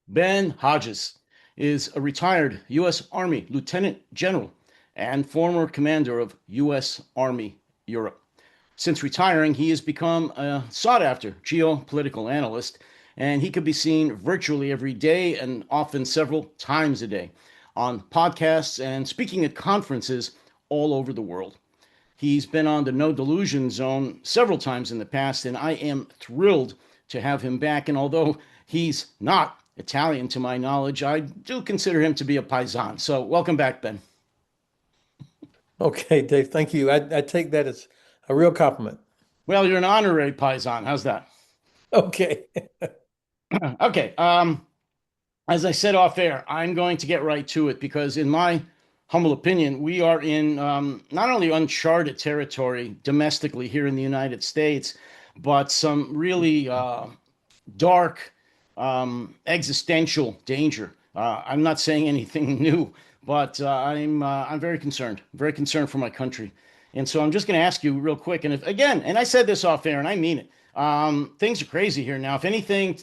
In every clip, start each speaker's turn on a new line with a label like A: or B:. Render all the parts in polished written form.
A: Ben Hodges is a retired U.S. Army Lieutenant General and former commander of U.S. Army Europe. Since retiring, he has become a sought after geopolitical analyst, and he can be seen virtually every day and often several times a day on podcasts and speaking at conferences all over the world. He's been on the No Delusion Zone several times in the past, and I am thrilled to have him back. And although he's not Italian to my knowledge, I do consider him to be a paisan. So, welcome back, Ben.
B: Okay, Dave, thank you. I take that as a real compliment.
A: Well, you're an honorary paisan. How's that?
B: Okay.
A: Okay. As I said off air, I'm going to get right to it because, in my humble opinion, we are in not only uncharted territory domestically here in the United States, but some really dark existential danger. I'm not saying anything new, but I'm very concerned for my country, and so I'm just going to ask you real quick. And if again, and I said this off air, and I mean it, things are crazy here now. If anything,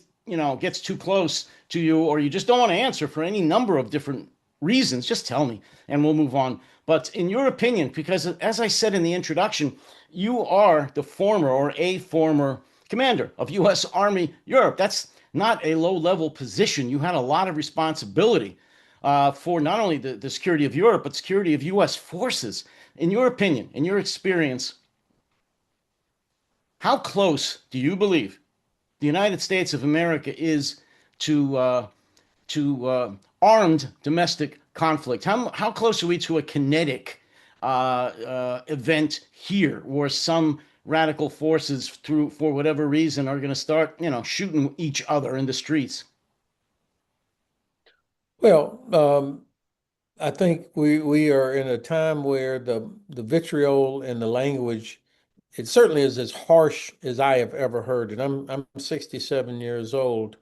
A: gets too close to you, or you just don't want to answer for any number of different reasons, just tell me, and we'll move on. But in your opinion, because as I said in the introduction, you are the former or a former commander of U.S. Army Europe. That's not a low level position. You had a lot of responsibility for not only the security of Europe, but security of U.S. forces. In your opinion, in your experience, how close do you believe the United States of America is to armed domestic conflict? How close are we to a kinetic event here, where some radical forces, through for whatever reason, are going to start, shooting each other in the streets?
B: Well, I think we are in a time where the vitriol and the language, it certainly is as harsh as I have ever heard. And I'm 67 years old.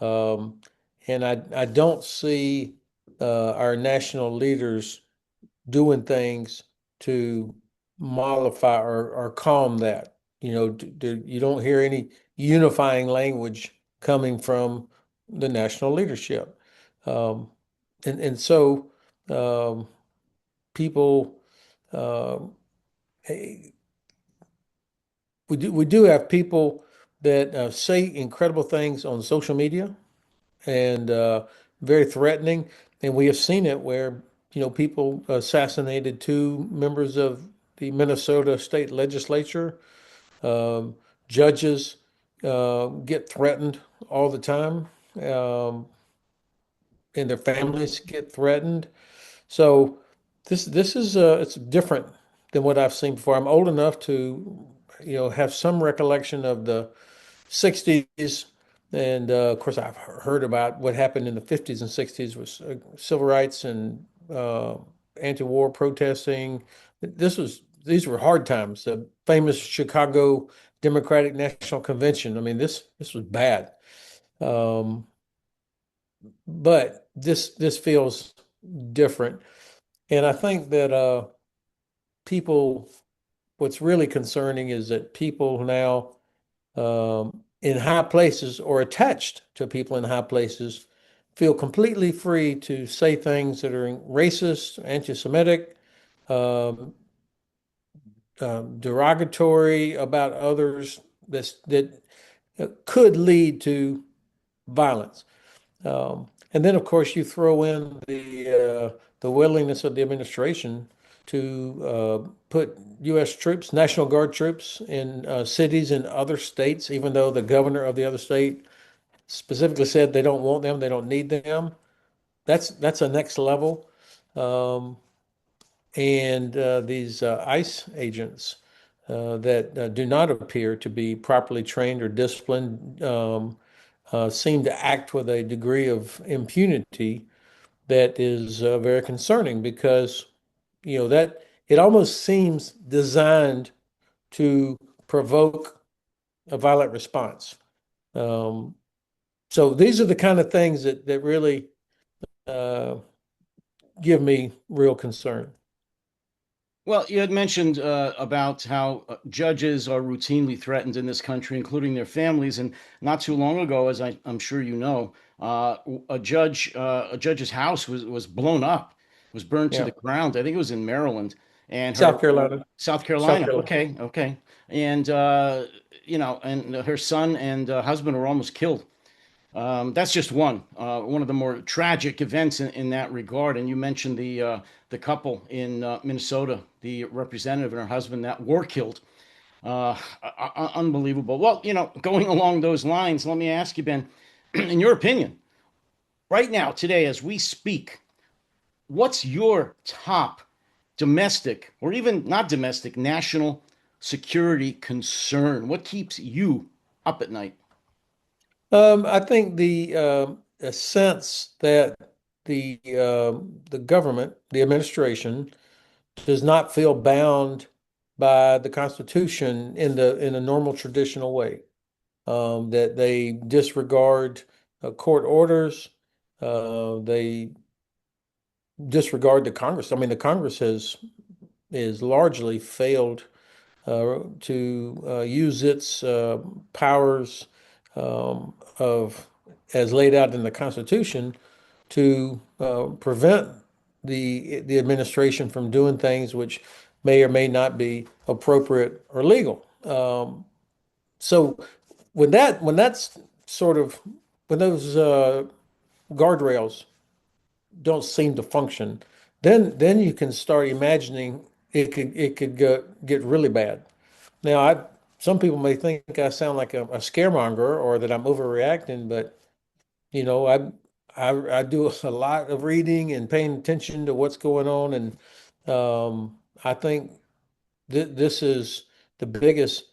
B: Um, and I don't see our national leaders doing things to mollify or calm that. You don't hear any unifying language coming from the national leadership. Um, and so um, people, uh, eh, we do have people that say incredible things on social media and very threatening. And we have seen it where, people assassinated two members of the Minnesota state legislature. Um, Judges get threatened all the time, um, and their families get threatened. So this is it's different than what I've seen before. I'm old enough to, have some recollection of the 60s. And of course, I've heard about what happened in the 50s and 60s with civil rights and anti-war protesting. These were hard times. The famous Chicago Democratic National Convention. I mean, this was bad. Um, but this feels different. And I think that people, what's really concerning is that people now in high places or attached to people in high places feel completely free to say things that are racist, anti-Semitic, um, derogatory about others that could lead to violence. And then, of course, you throw in the willingness of the administration to put U.S. troops, National Guard troops, in cities in other states, even though the governor of the other state specifically said they don't want them, they don't need them. That's a next level. Um, and these ICE agents that do not appear to be properly trained or disciplined seem to act with a degree of impunity that is very concerning because that it almost seems designed to provoke a violent response. Um, so these are the kind of things that really uh, give me real concern.
A: Well, you had mentioned about how judges are routinely threatened in this country, including their families. And not too long ago, as I'm sure you know, a judge's house was blown up, was burned to
B: Yeah.
A: the ground. I think it was in Maryland, and
B: South Carolina.
A: South
B: South
A: Carolina.
B: Carolina.
A: Okay, okay, and and her son and husband were almost killed. That's just one of the more tragic events in that regard. And you mentioned the couple in Minnesota, the representative and her husband that were killed. Unbelievable. Well, going along those lines, let me ask you, Ben, in your opinion, right now, today, as we speak, what's your top domestic or even not domestic national security concern? What keeps you up at night?
B: I think the a sense that the government, the administration, does not feel bound by the Constitution in the normal traditional way. That they disregard court orders. They disregard the Congress. I mean, the Congress has is largely failed to use its powers of as laid out in the Constitution to prevent the administration from doing things which may or may not be appropriate or legal. So when that's sort of when those guardrails don't seem to function, then you can start imagining it could get really bad. Now, some people may think I sound like a scaremonger or that I'm overreacting, but you know, I do a lot of reading and paying attention to what's going on, and I think this is the biggest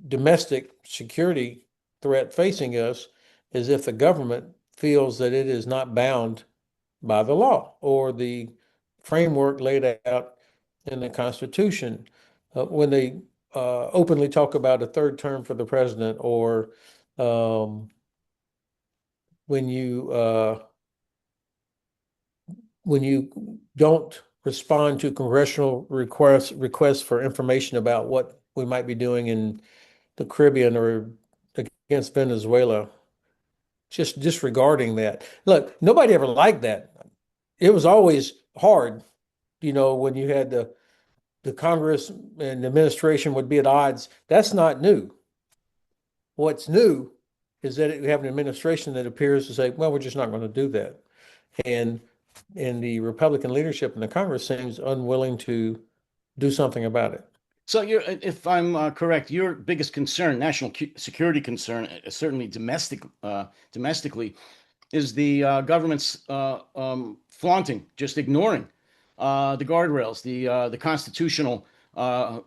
B: domestic security threat facing us, is if the government feels that it is not bound by the law or the framework laid out in the Constitution. When they openly talk about a third term for the president, or um, when you when you don't respond to congressional requests for information about what we might be doing in the Caribbean or against Venezuela, just disregarding that. Look, nobody ever liked that. It was always hard, when you had the Congress and the administration would be at odds. That's not new. What's new is that we have an administration that appears to say, well, we're just not going to do that. And the Republican leadership in the Congress seems unwilling to do something about it.
A: So if I'm correct, your biggest concern, national security concern, certainly domestically, is the government's flaunting, just ignoring the guardrails, the constitutional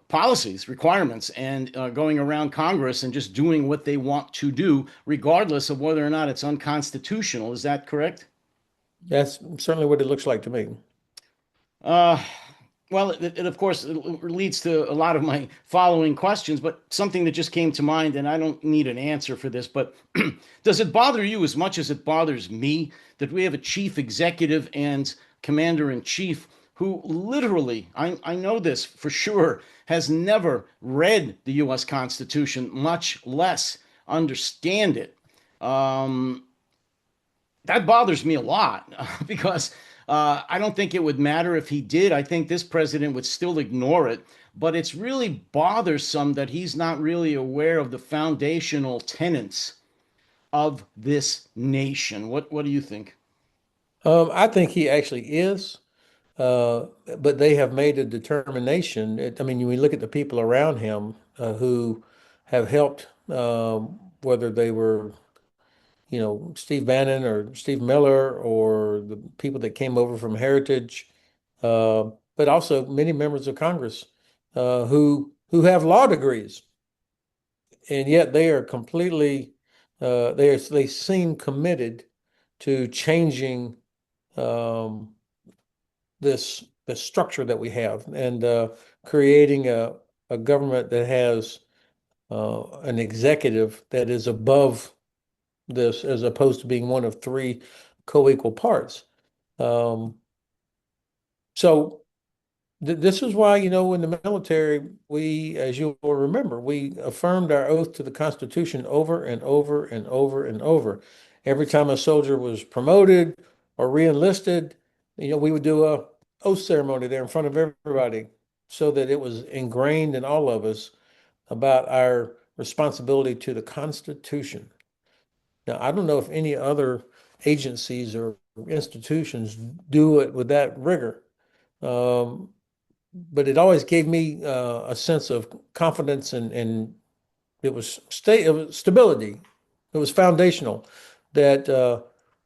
A: policies, requirements, and going around Congress and just doing what they want to do, regardless of whether or not it's unconstitutional. Is that correct?
B: That's certainly what it looks like to me.
A: Uh, well, it of course it leads to a lot of my following questions, but something that just came to mind, and I don't need an answer for this, but does it bother you as much as it bothers me that we have a chief executive and commander in chief who literally, I know this for sure, has never read the U.S. Constitution, much less understand it? Um, that bothers me a lot because I don't think it would matter if he did. I think this president would still ignore it. But it's really bothersome that he's not really aware of the foundational tenets of this nation. What do you think?
B: I think he actually is, uh, but they have made a determination. I mean, when you look at the people around him who have helped, whether they were Steve Bannon or Steve Miller or the people that came over from Heritage, but also many members of Congress who have law degrees, and yet they are completely they seem committed to changing um, this structure that we have, and creating a government that has an executive that is above this, as opposed to being one of three co-equal parts. Um, so This is why, in the military, we, as you will remember, we affirmed our oath to the Constitution over and over and over and over. Every time a soldier was promoted or re-enlisted, we would do a oath ceremony there in front of everybody so that it was ingrained in all of us about our responsibility to the Constitution. Now, I don't know if any other agencies or institutions do it with that rigor. Um, but it always gave me a sense of confidence and it was stability. It was foundational that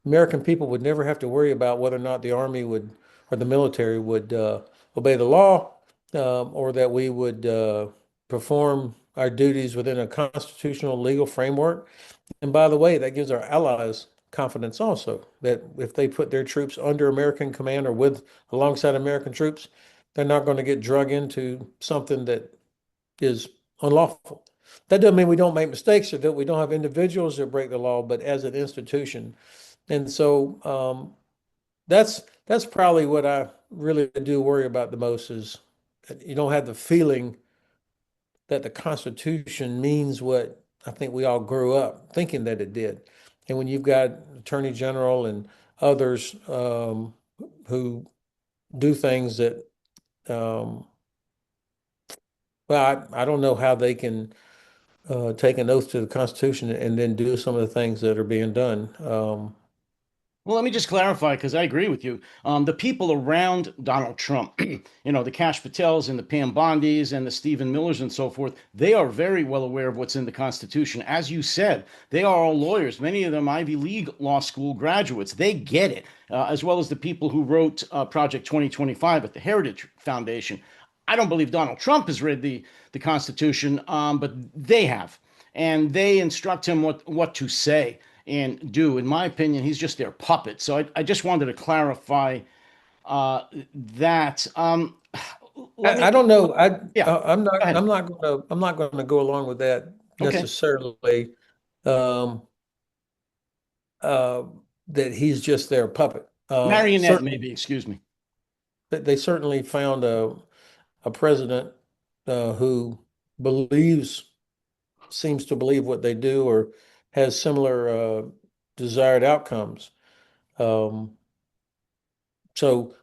B: American people would never have to worry about whether or not the Army would or the military would obey the law, or that we would perform our duties within a constitutional legal framework. And by the way, that gives our allies confidence also that if they put their troops under American command or with alongside American troops, they're not going to get drug into something that is unlawful. That doesn't mean we don't make mistakes or that we don't have individuals that break the law, but as an institution. And so that's probably what I really do worry about the most is that you don't have the feeling that the Constitution means what I think we all grew up thinking that it did. And when you've got Attorney General and others who do things that, um, well, I don't know how they can take an oath to the Constitution and then do some of the things that are being done.
A: Well, let me just clarify because I agree with you. The people around Donald Trump, the Kash Patels and the Pam Bondis and the Stephen Millers and so forth, they are very well aware of what's in the Constitution. As you said, they are all lawyers, many of them Ivy League law school graduates. They get it, as well as the people who wrote Project 2025 at the Heritage Foundation. I don't believe Donald Trump has read the Constitution, but they have, and they instruct him what to say and do. In my opinion, he's just their puppet. So I just wanted to clarify that. Let me,
B: I don't know.
A: yeah,
B: I'm not
A: go ahead.
B: I'm not going to go along with that
A: Okay.
B: necessarily. Um, uh, that he's just their puppet.
A: Marionette,
B: Certainly,
A: maybe, excuse me.
B: they certainly found a president who believes seems to believe what they do or has similar desired outcomes. Um, so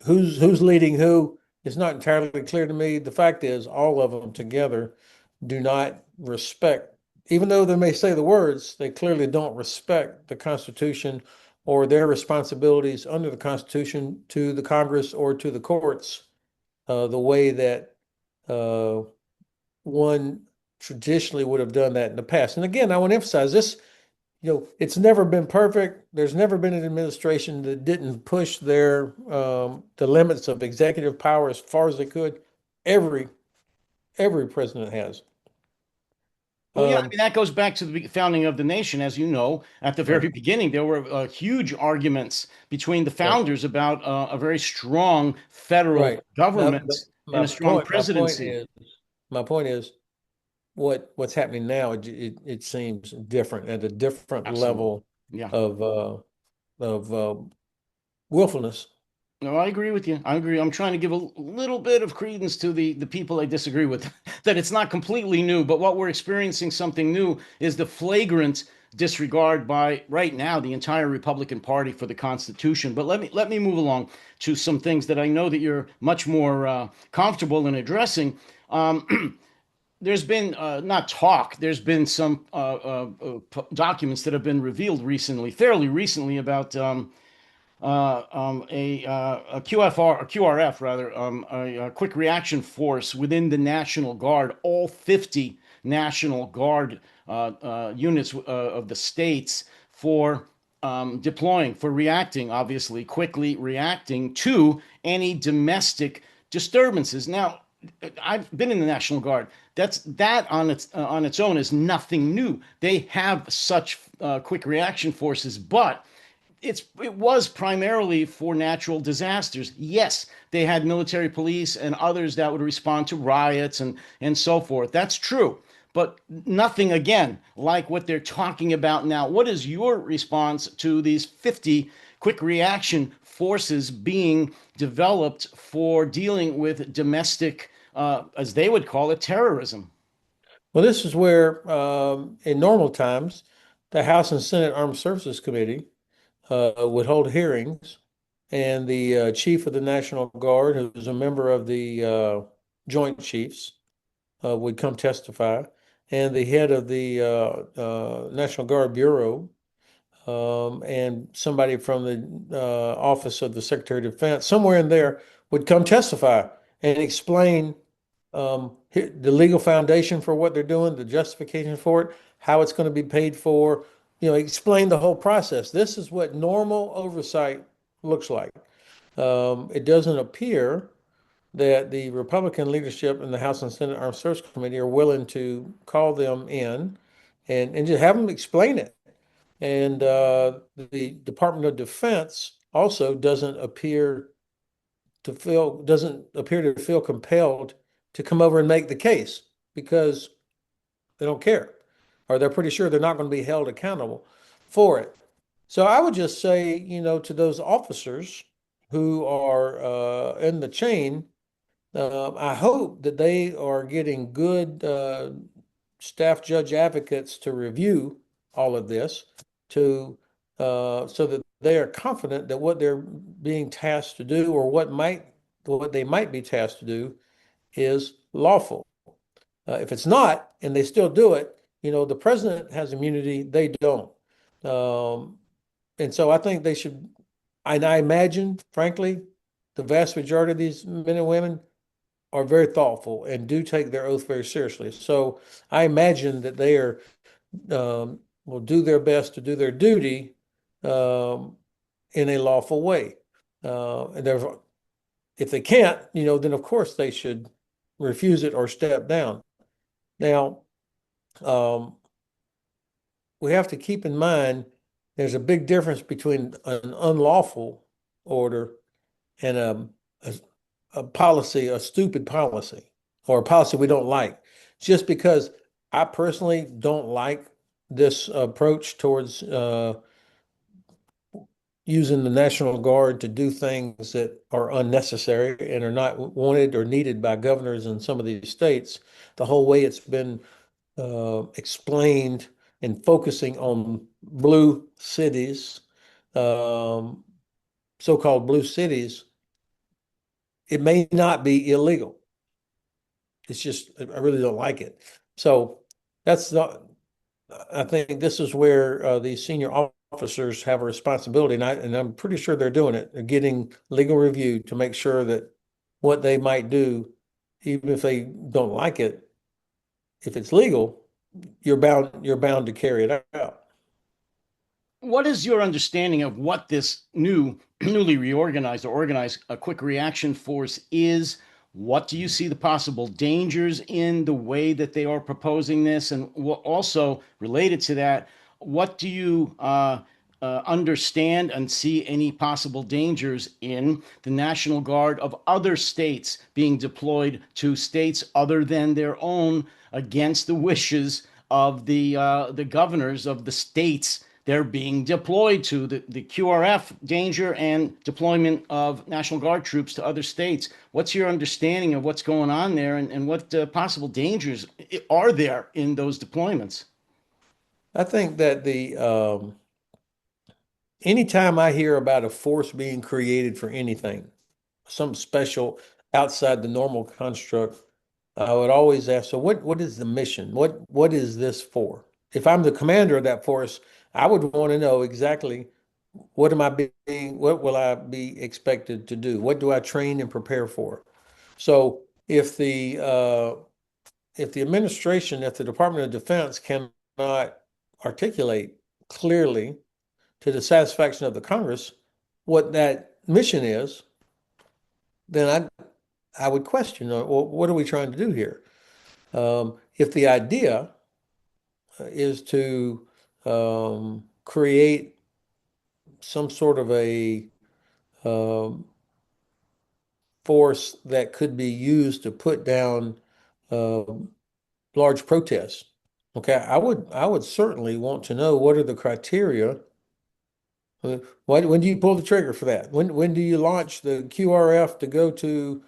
B: who's leading who is not entirely clear to me. The fact is, all of them together do not respect, even though they may say the words, they clearly don't respect the Constitution or their responsibilities under the Constitution to the Congress or to the courts, the way that uh, one traditionally would have done that in the past. And again, I want to emphasize this, it's never been perfect. There's never been an administration that didn't push the limits of executive power as far as they could. Every every president has.
A: Well, yeah, I
B: Um,
A: mean, that goes back to the founding of the nation. As you know, at the
B: right,
A: very beginning, there were huge arguments between the
B: right,
A: founders about a very strong federal
B: right. Now,
A: government and a strong
B: my point
A: presidency.
B: is, what's happening now. It seems different at a different
A: Absolutely.
B: level
A: Yeah.
B: of willfulness.
A: No, I agree with you. I agree. I'm trying to give a little bit of credence to the people I disagree with, that it's not completely new, but what we're experiencing something new is the flagrant disregard by right now the entire Republican Party for the Constitution. But let me move along to some things that I know that you're much more comfortable in addressing. There's been not talk. There's been some documents that have been revealed recently, fairly recently, about a QFR, a QRF rather, a quick reaction force within the National Guard, all 50 National Guard units of the states for deploying, for reacting, obviously, quickly reacting to any domestic disturbances. Now, I've been in the National Guard. That on its own is nothing new. They have such quick reaction forces, but it was primarily for natural disasters. Yes, they had military police and others that would respond to riots and so forth. That's true. But nothing again like what they're talking about now. What is your response to these 50 quick reaction forces being developed for dealing with domestic, as they would call it, terrorism.
B: Well, this is where, in normal times, the House and Senate Armed Services Committee would hold hearings, and the chief of the National Guard, who's a member of the Joint Chiefs, would come testify, and the head of the National Guard Bureau, and somebody from the Office of the Secretary of Defense, somewhere in there, would come testify and explain the legal foundation for what they're doing, the justification for it, how it's going to be paid for, explain the whole process. This is what normal oversight looks like. It doesn't appear that the Republican leadership in the House and Senate Armed Services Committee are willing to call them in and just have them explain it. And the Department of Defense also doesn't appear to feel compelled to come over and make the case because they don't care, or they're pretty sure they're not going to be held accountable for it. So I would just say, to those officers who are in the chain, I hope that they are getting good staff judge advocates to review all of this to so that they are confident that what they're being tasked to do, or what they might be tasked to do, is lawful. If it's not, and they still do it, the president has immunity, they don't. Um, and so I think they should, and I imagine, frankly, the vast majority of these men and women are very thoughtful and do take their oath very seriously. So I imagine that they will do their best to do their duty um, in a lawful way. And if they can't, then of course they should refuse it or step down. Now, um, we have to keep in mind there's a big difference between an unlawful order and a, a policy, a stupid policy, or a policy we don't like. Just because I personally don't like this approach towards using the National Guard to do things that are unnecessary and are not wanted or needed by governors in some of these states, the whole way it's been explained and focusing on blue cities, um, so-called blue cities, it may not be illegal. It's just, I really don't like it. So that's the, I think this is where these senior officers have a responsibility, and I'm pretty sure they're doing it. They're getting legal review to make sure that what they might do, even if they don't like it, if it's legal, you're bound to carry it out.
A: What is your understanding of what this newly reorganized or organized a quick reaction force is? What do you see the possible dangers in the way that they are proposing this? And what also related to that, what do you understand and see any possible dangers in the National Guard of other states being deployed to states other than their own against the wishes of the governors of the states they're being deployed to, the QRF danger and deployment of National Guard troops to other states? What's your understanding of what's going on there, and what possible dangers are there in those deployments?
B: I think that the anytime I hear about a force being created for anything, something special outside the normal construct, I would always ask, so what is the mission? What is this for? If I'm the commander of that force, I would want to know exactly what will I be expected to do? What do I train and prepare for? So if the administration, if the Department of Defense cannot articulate clearly to the satisfaction of the Congress what that mission is, then I would question, well, what are we trying to do here? If the idea is to create some sort of a um, force that could be used to put down uh, large protests, okay, I would certainly want to know what are the criteria When do you pull the trigger for that? When do you launch the QRF to go to,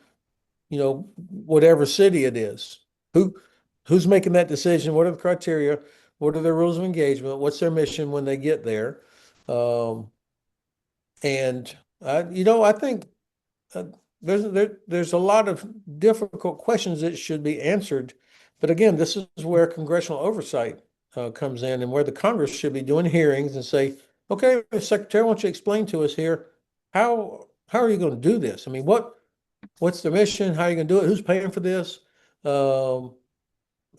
B: whatever city it is? Who who's making that decision? What are the criteria? What are their rules of engagement? What's their mission when they get there? Um, and I think uh, there's a lot of difficult questions that should be answered. But again, this is where congressional oversight comes in, and where the Congress should be doing hearings and say, okay, Secretary, why don't you explain to us here how are you going to do this? I mean, what's the mission? How are you going to do it? Who's paying for this? Um,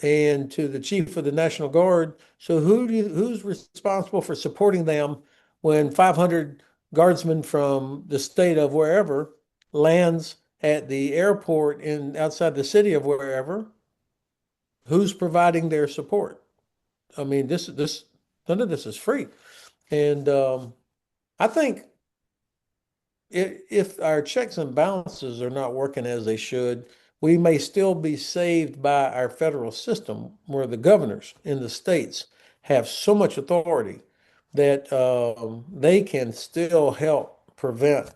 B: and to the chief of the National Guard. So who's responsible for supporting them when 500 guardsmen from the state of wherever lands at the airport in outside the city of wherever? Who's providing their support? I mean, this none of this is free. And I think if our checks and balances are not working as they should, we may still be saved by our federal system where the governors in the states have so much authority that they can still help prevent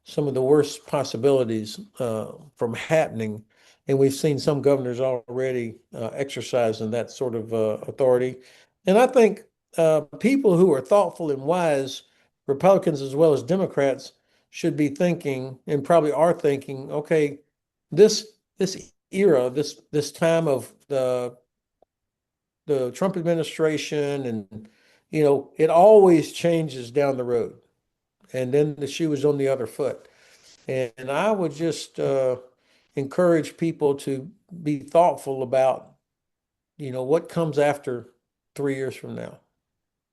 B: some of the worst possibilities from happening. And we've seen some governors already exercising that sort of authority. And I think people who are thoughtful and wise, Republicans as well as Democrats, should be thinking and probably are thinking, okay, this era, this time of the Trump administration, and it always changes down the road, and then the shoe is on the other foot. And I would just encourage people to be thoughtful about, what comes after 3 years from now,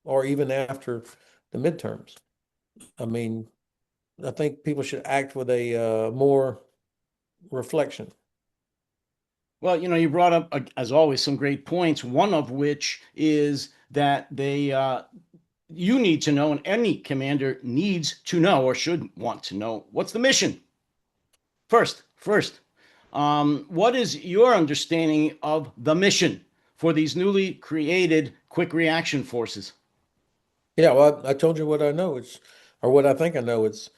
B: or even after the midterms. I mean, I think people should act with a more reflection.
A: Well, you brought up, as always, some great points. One of which is that you need to know, and any commander needs to know or should want to know, what's the mission first. What is your understanding of the mission for these newly created quick reaction forces?
B: Yeah, well, I told you what I know. Or what I think I know. It's,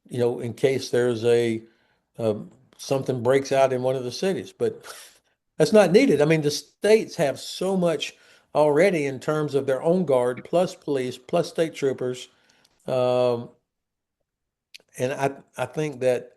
B: in case there's something breaks out in one of the cities, but that's not needed. I mean, the states have so much already in terms of their own guard, plus police, plus state troopers. Um, and I think that,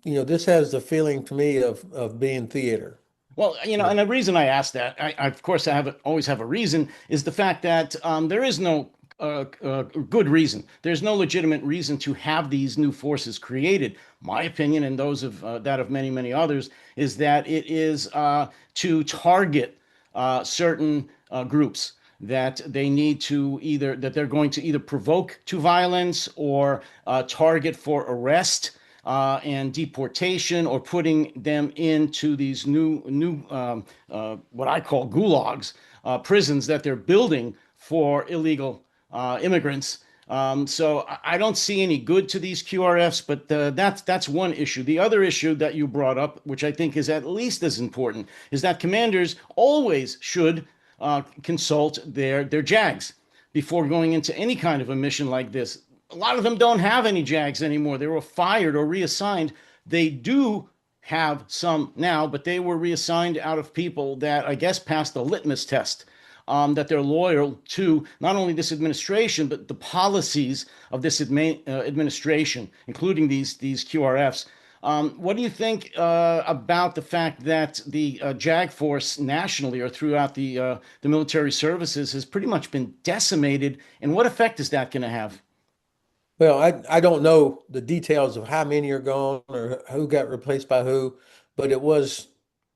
B: this has the feeling to me of being theater.
A: Well, and the reason I asked that, of course, always have a reason, is the fact that there is no good reason. There's no legitimate reason to have these new forces created. My opinion, and those of that of many, many others, is that it is to target certain groups that they need to either that they're going to either provoke to violence or target for arrest and deportation, or putting them into these new what I call gulags, prisons that they're building for illegal immigrants. So I don't see any good to these QRFs, but that's one issue. The other issue that you brought up, which I think is at least as important, is that commanders always should consult their JAGs before going into any kind of a mission like this. A lot of them don't have any JAGs anymore. They were fired or reassigned. They do have some now, but they were reassigned out of people that I guess passed the litmus test. That they're loyal to not only this administration, but the policies of this administration, including these QRFs. What do you think about the fact that the JAG force nationally or throughout the military services has pretty much been decimated? And what effect is that going to have?
B: Well, I don't know the details of how many are gone or who got replaced by who, but it was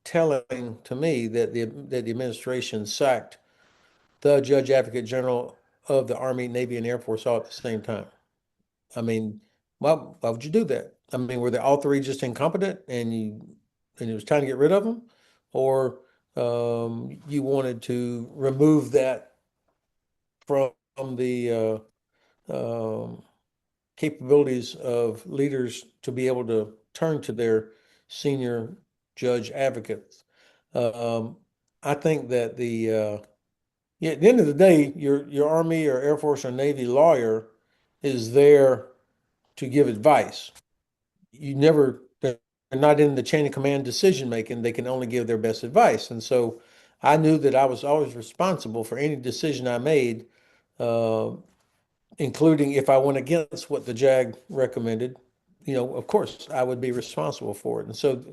B: telling to me that the administration sacked the Judge Advocate General of the Army, Navy, and Air Force all at the same time. I mean, why would you do that? I mean, were they all three just incompetent and it was time to get rid of them, or you wanted to remove that from the um, capabilities of leaders to be able to turn to their senior judge advocates? Um, I think that yeah, at the end of the day, your Army or Air Force or Navy lawyer is there to give advice. They're not in the chain of command decision making. They can only give their best advice. And so I knew that I was always responsible for any decision I made, uh, including if I went against what the JAG recommended. Of course, I would be responsible for it. And so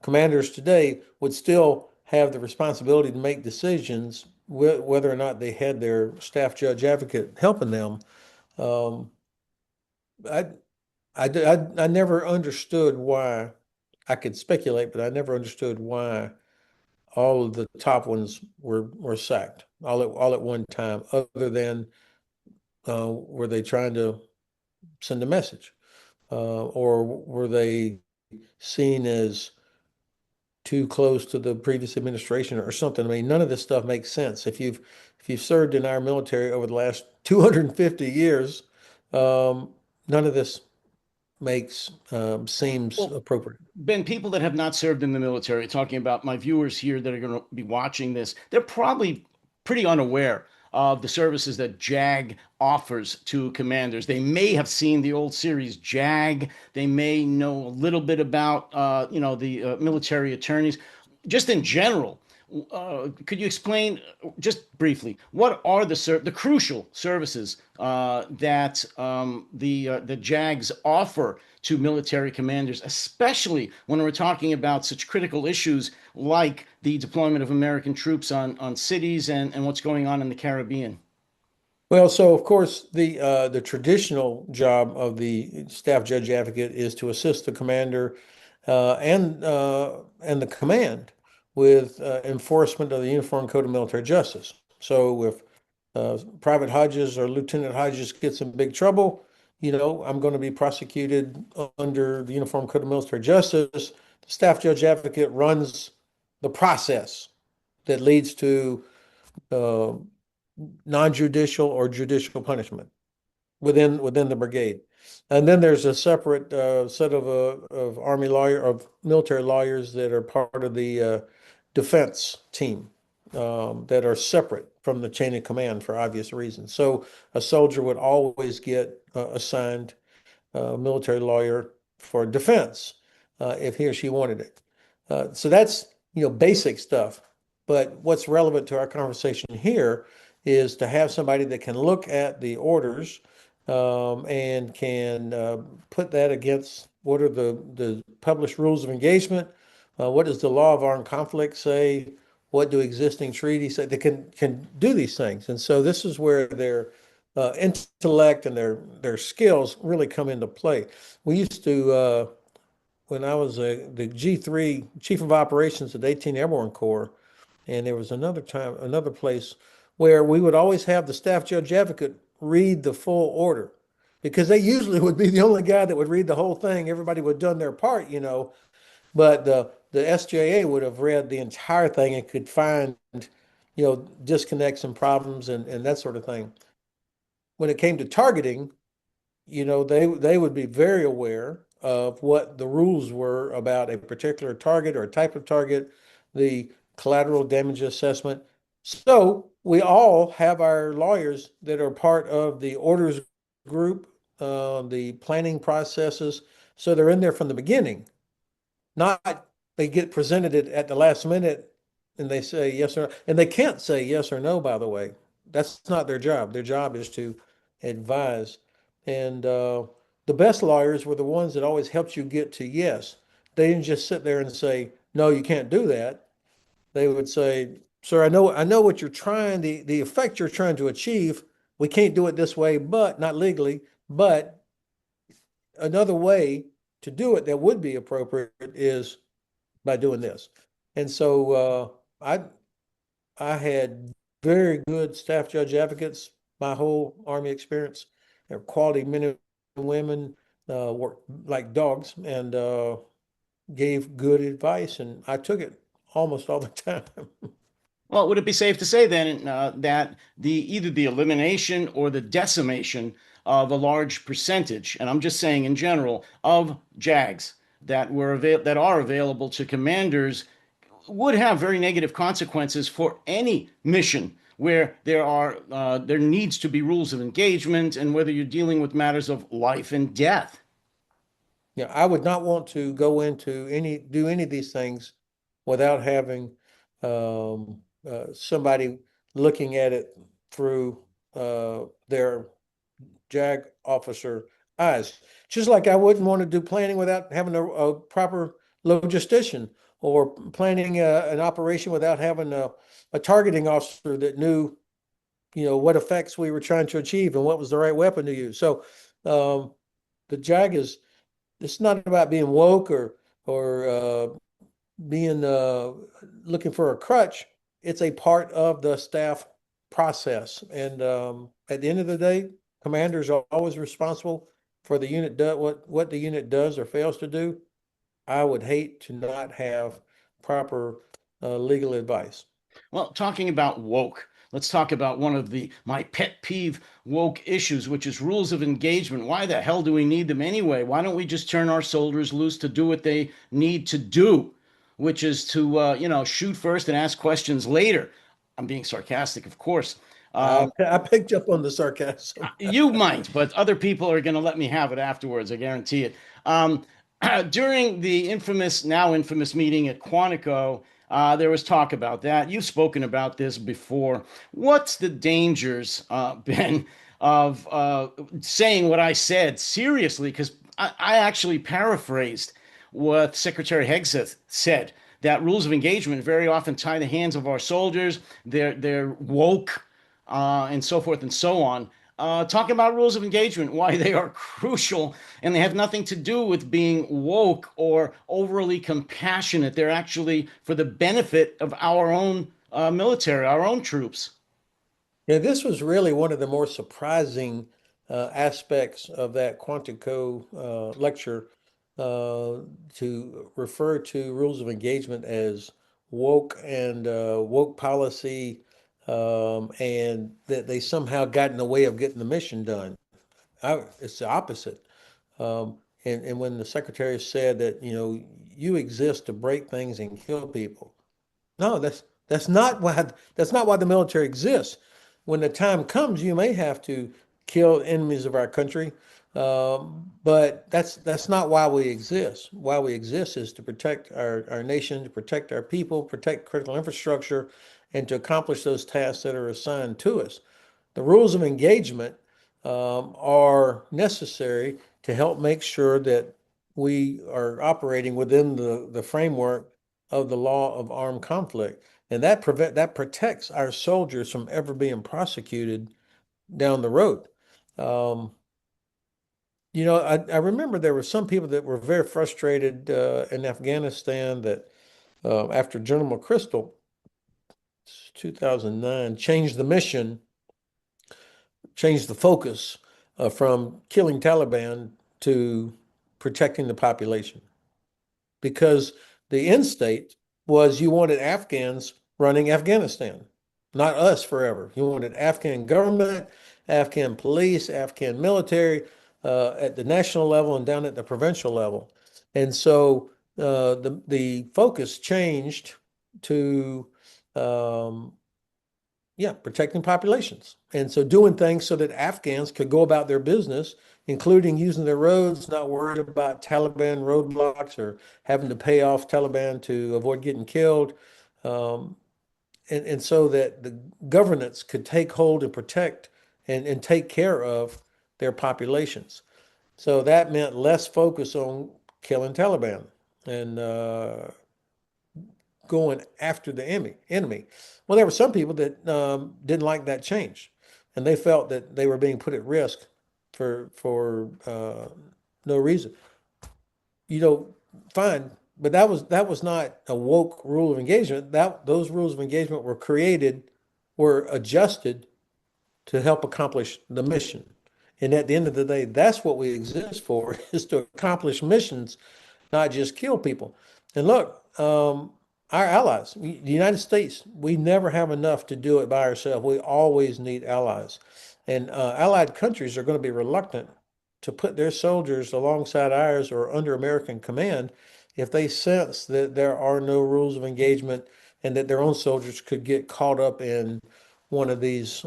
B: commanders today would still have the responsibility to make decisions, whether or not they had their staff judge advocate helping them. Um, I, I never understood why. I could speculate, but I never understood why all of the top ones were sacked all at one time, other than were they trying to send a message, or were they seen as too close to the previous administration or something? I mean, none of this stuff makes sense. If you've served in our military over the last 250 years, um, none of this makes seems
A: Well,
B: appropriate.
A: Ben, people that have not served in the military, talking about my viewers here that are going to be watching this, they're probably pretty unaware of the services that JAG offers to commanders. They may have seen the old series JAG. They may know a little bit about, the military attorneys. Just in general, could you explain just briefly what are the crucial services that the JAGs offer to military commanders, especially when we're talking about such critical issues like the deployment of American troops on cities and what's going on in the Caribbean?
B: Well, so of course the traditional job of the staff judge advocate is to assist the commander and the command with enforcement of the Uniform Code of Military Justice. So if Private Hodges or Lieutenant Hodges gets in big trouble, I'm going to be prosecuted under the Uniform Code of Military Justice. The staff judge advocate runs the process that leads to uh, non-judicial or judicial punishment within the brigade. And then there's a separate set of military lawyers that are part of the defense team that are separate from the chain of command for obvious reasons. So a soldier would always get assigned military lawyer for defense if he or she wanted it. So that's basic stuff. But what's relevant to our conversation here is to have somebody that can look at the orders and can put that against what are the published rules of engagement, what does the law of armed conflict say, what do existing treaties say. They can do these things, and so this is where their intellect and their skills really come into play. We used to when I was the G3 Chief of Operations at 18 Airborne Corps, and there was another place where we would always have the staff judge advocate read the full order because they usually would be the only guy that would read the whole thing. Everybody would have done their part, but the SJA would have read the entire thing and could find, disconnects and problems and that sort of thing. When it came to targeting, they would be very aware of what the rules were about a particular target or a type of target, the collateral damage assessment. So we all have our lawyers that are part of the orders group, the planning processes. So they're in there from the beginning. Not they get presented it at the last minute and they say yes or no. And they can't say yes or no, by the way. That's not their job. Their job is to advise. And the best lawyers were the ones that always helped you get to yes. They didn't just sit there and say, no, you can't do that. They would say, sir, I know what you're trying, the effect you're trying to achieve. We can't do it this way, but not legally, but another way to do it that would be appropriate is by doing this. And so I had very good staff judge advocates my whole Army experience. They're quality men and women, worked like dogs and gave good advice, and I took it almost all the time.
A: Well, would it be safe to say then that either the elimination or the decimation of a large percentage, and I'm just saying in general, of JAGs that are available to commanders would have very negative consequences for any mission where there needs to be rules of engagement, and whether you're dealing with matters of life and death.
B: Yeah, I would not want to go into do any of these things without having somebody looking at it through their JAG officer eyes. Just like I wouldn't want to do planning without having a proper logistician, or planning an operation without having a targeting officer that knew, what effects we were trying to achieve and what was the right weapon to use. So um, the JAG is, it's not about being woke or being looking for a crutch. It's a part of the staff process. And at the end of the day, commanders are always responsible for the unit do what the unit does or fails to do. I would hate to not have proper legal advice.
A: Well, talking about woke, let's talk about one of the my pet peeve woke issues, which is rules of engagement. Why the hell do we need them anyway? Why don't we just turn our soldiers loose to do what they need to do, which is to shoot first and ask questions later. I'm being sarcastic, of course.
B: I picked up on the sarcasm.
A: You might, but other people are going to let me have it afterwards. I guarantee it. Um, During the now infamous meeting at Quantico, there was talk about that. You've spoken about this before. What's the dangers, Ben, of saying what I said seriously? Because I actually paraphrased what Secretary Hegseth said. That rules of engagement very often tie the hands of our soldiers. They're woke, and so forth and so on. Talking about rules of engagement, why they are crucial, and they have nothing to do with being woke or overly compassionate. They're actually for the benefit of our own military, our own troops.
B: Yeah, this was really one of the more surprising aspects of that Quantico lecture, to refer to rules of engagement as woke and woke policy, and that they somehow got in the way of getting the mission done. It's the opposite. And when the secretary said that, you exist to break things and kill people, no, that's not why the military exists. When the time comes, you may have to kill enemies of our country, but that's not why we exist. Why we exist is to protect our nation, to protect our people, protect critical infrastructure, and to accomplish those tasks that are assigned to us. The rules of engagement are necessary to help make sure that we are operating within the framework of the law of armed conflict. And that protects our soldiers from ever being prosecuted down the road. Um, I remember there were some people that were very frustrated in Afghanistan that after General McChrystal, 2009, changed the mission, changed the focus from killing Taliban to protecting the population, because the end state was you wanted Afghans running Afghanistan, not us forever. You wanted Afghan government, Afghan police, Afghan military at the national level and down at the provincial level. And so the focus changed to um, yeah, protecting populations. And so doing things so that Afghans could go about their business, including using their roads, not worried about Taliban roadblocks or having to pay off Taliban to avoid getting killed. Um, and so that the governance could take hold and protect and take care of their populations. So that meant less focus on killing Taliban and going after the enemy. Well, there were some people that didn't like that change, and they felt that they were being put at risk for no reason. You know, fine, but that was not a woke rule of engagement. That those rules of engagement were adjusted to help accomplish the mission. And at the end of the day, that's what we exist for, is to accomplish missions, not just kill people. And look, our allies, the United States, we never have enough to do it by ourselves. We always need allies. And allied countries are going to be reluctant to put their soldiers alongside ours or under American command if they sense that there are no rules of engagement and that their own soldiers could get caught up in one of these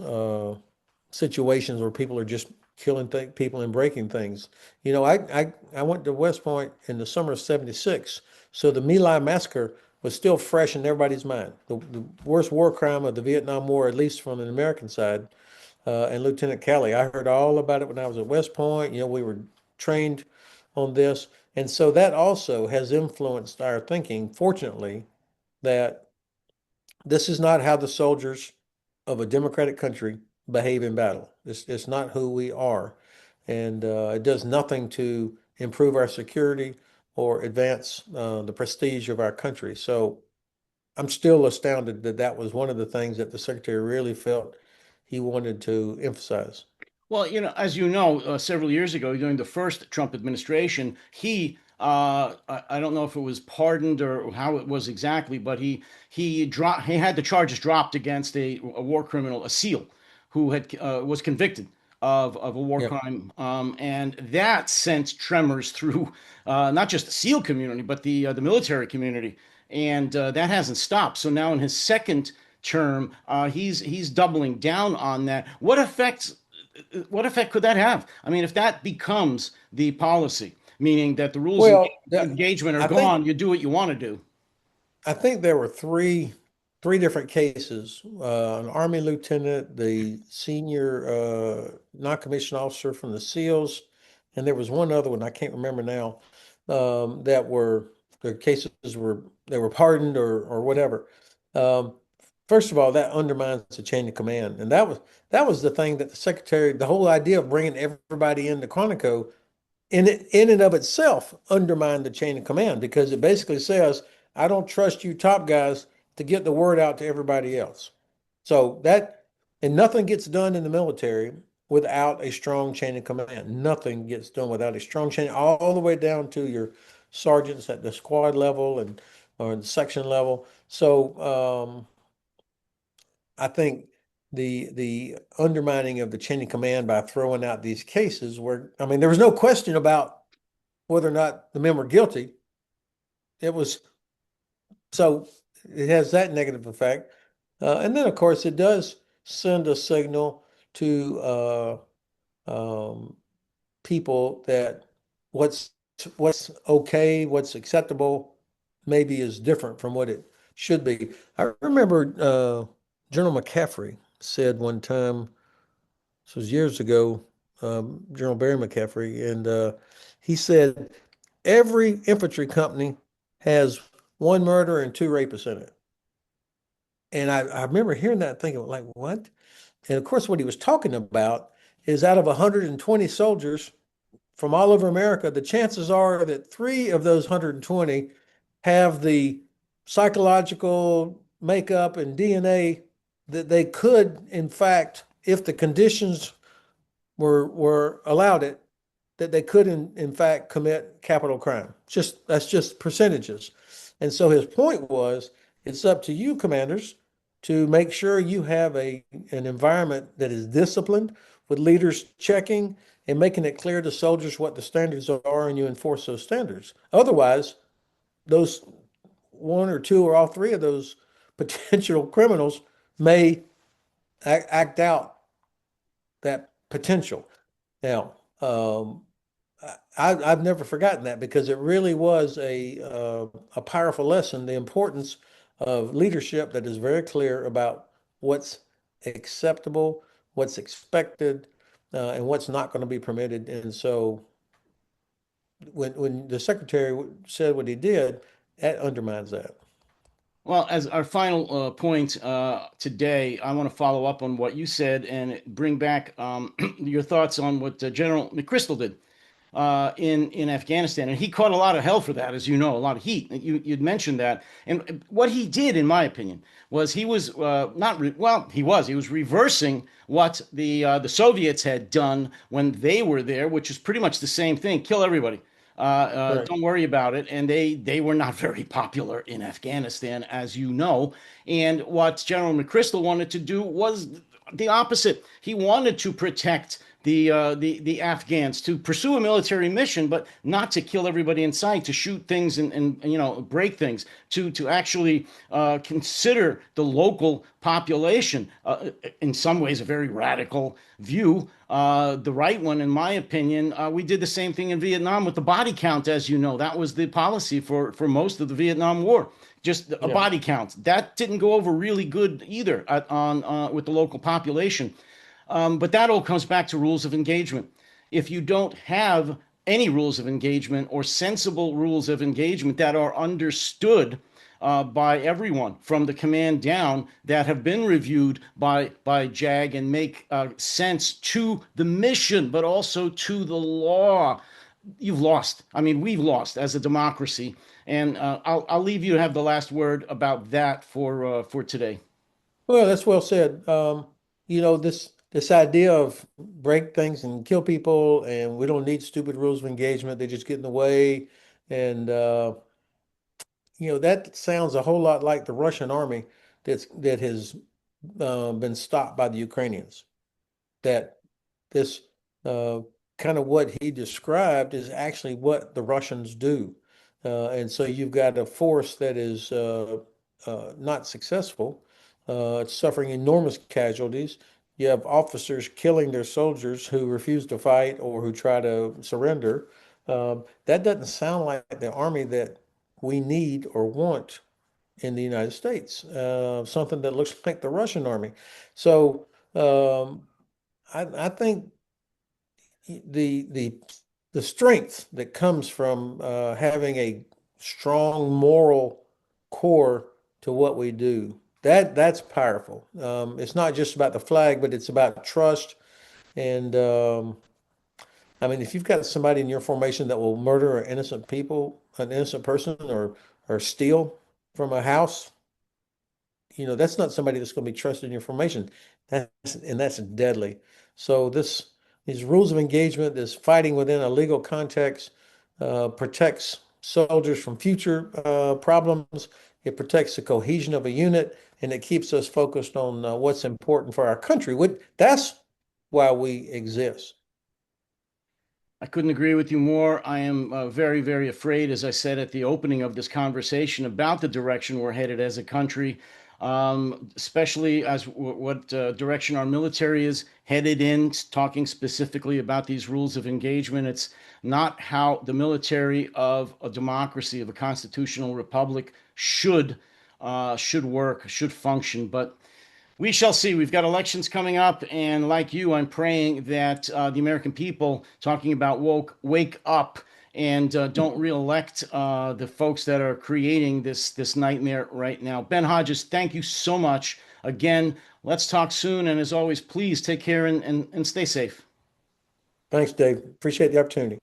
B: situations where people are just killing people and breaking things. I went to West Point in the summer of '76, so the My Lai massacre was still fresh in everybody's mind. The worst war crime of the Vietnam War, at least from an American side. And Lieutenant Kelly, I heard all about it when I was at West Point. We were trained on this. And so that also has influenced our thinking, fortunately, that this is not how the soldiers of a democratic country behave in battle. It's not who we are. And it does nothing to improve our security or advance the prestige of our country. So I'm still astounded that that was one of the things that the secretary really felt he wanted to emphasize.
A: Well, as you know, several years ago, during the first Trump administration, I don't know if it was pardoned or how it was exactly, but he had the charges dropped against a war criminal, a SEAL, who had was convicted of a war
B: Yeah.
A: crime, and that sent tremors through not just the SEAL community, but the military community, and that hasn't stopped. So now in his second term, he's doubling down on that. What effect could that have? I mean, if that becomes the policy, meaning that the rules of
B: Well,
A: engagement are
B: I think
A: gone, you do what you want to do.
B: I think there were three different cases. An Army lieutenant, the senior non-commissioned officer from the SEALs, and there was one other one I can't remember now. That were their cases were they were pardoned or whatever. Um, First of all, that undermines the chain of command, and that was the thing that the secretary, the whole idea of bringing everybody into Quantico in and of itself undermine the chain of command because it basically says, I don't trust you top guys to get the word out to everybody else. So and nothing gets done in the military without a strong chain of command. Nothing gets done without a strong chain, all the way down to your sergeants at the squad level and or the section level. So I think the undermining of the chain of command by throwing out these cases where, I mean, there was no question about whether or not the men were guilty. It was so it has that negative effect. And then, of course, it does send a signal to um, people that what's what's okay, what's acceptable, maybe is different from what it should be. I remember General McCaffrey said one time, this was years ago, General Barry McCaffrey, and he said every infantry company has one murder and two rapists in it. And I remember hearing that and thinking, like, what? And of course, what he was talking about is out of 120 soldiers from all over America, the chances are that three of those 120 have the psychological makeup and DNA that they could, in fact, if the conditions were allowed it, that they could in fact commit capital crime. Just that's just percentages. And so his point was, it's up to you, commanders, to make sure you have an environment that is disciplined, with leaders checking and making it clear to soldiers what the standards are, and you enforce those standards. Otherwise, those one or two or all three of those potential criminals may act out that potential. Now, I've never forgotten that because it really was a powerful lesson, the importance of leadership that is very clear about what's acceptable, what's expected, and what's not going to be permitted. And so when the secretary said what he did, that undermines that.
A: Well, as our final point today, I want to follow up on what you said and bring back your thoughts on what General McChrystal did in Afghanistan, and he caught a lot of hell for that, as you know, a lot of heat. You'd mentioned that, and what he did, in my opinion, was he was not re well, he was reversing what the Soviets had done when they were there, which is pretty much the same thing: kill everybody.
B: Right.
A: Don't worry about it. And they were not very popular in Afghanistan, as you know. And what General McChrystal wanted to do was the opposite. He wanted to protect the Afghans to pursue a military mission, but not to kill everybody in sight, to shoot things and break things, to actually consider the local population. In some ways, a very radical view. The right one, in my opinion, we did the same thing in Vietnam with the body count, as you know. That was the policy for most of the Vietnam War, just a
B: Yeah.
A: body count. That didn't go over really good either on with the local population. But that all comes back to rules of engagement. If you don't have any rules of engagement or sensible rules of engagement that are understood by everyone from the command down, that have been reviewed by JAG and make sense to the mission, but also to the law, you've lost. I mean, we've lost as a democracy. And I'll leave you to have the last word about that for today.
B: Well, that's well said. This idea of break things and kill people, and we don't need stupid rules of engagement. They just get in the way, and that sounds a whole lot like the Russian army that has been stopped by the Ukrainians. That this uh, kind of what he described is actually what the Russians do. And so you've got a force that is not successful, it's suffering enormous casualties. You have officers killing their soldiers who refuse to fight or who try to surrender. That doesn't sound like the army that we need or want in the United States, something that looks like the Russian army. So um, I think the the strength that comes from having a strong moral core to what we do, that's powerful. It's not just about the flag, but it's about trust. And I mean, if you've got somebody in your formation that will murder an innocent person, or steal from a house, that's not somebody that's going to be trusted in your formation. That's deadly. So these rules of engagement, this fighting within a legal context, protects soldiers from future problems. It protects the cohesion of a unit, and it keeps us focused on what's important for our country. That's why we exist.
A: I couldn't agree with you more. I am very, very afraid, as I said at the opening of this conversation, about the direction we're headed as a country, especially as what direction our military is headed in, talking specifically about these rules of engagement. It's not how the military of a democracy, of a constitutional republic, should work, should function. But we shall see. We've got elections coming up, and like you, I'm praying that the American people, talking about woke, wake up and don't reelect the folks that are creating this nightmare right now. Ben Hodges, thank you so much. Again, let's talk soon. And as always, please take care and stay safe.
B: Thanks, Dave. Appreciate the opportunity.